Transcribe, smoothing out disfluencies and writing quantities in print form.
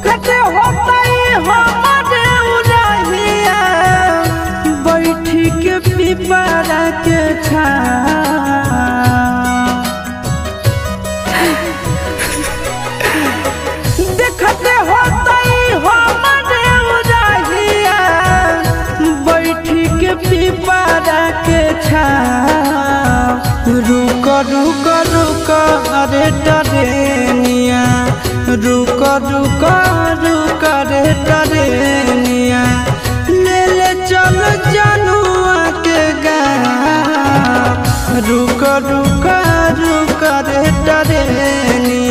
देखते होता हमारे उड़हिया बैठी के पिपरा के देखते होता हमारे उड़हिया बैठी के पिपरा के रुक रुक रुक अरे टरेनिया रुक रुक रुक रे टरेनिया ले ले चल जनुआ के गाँव रुक रुक रुक रे टरेनिया।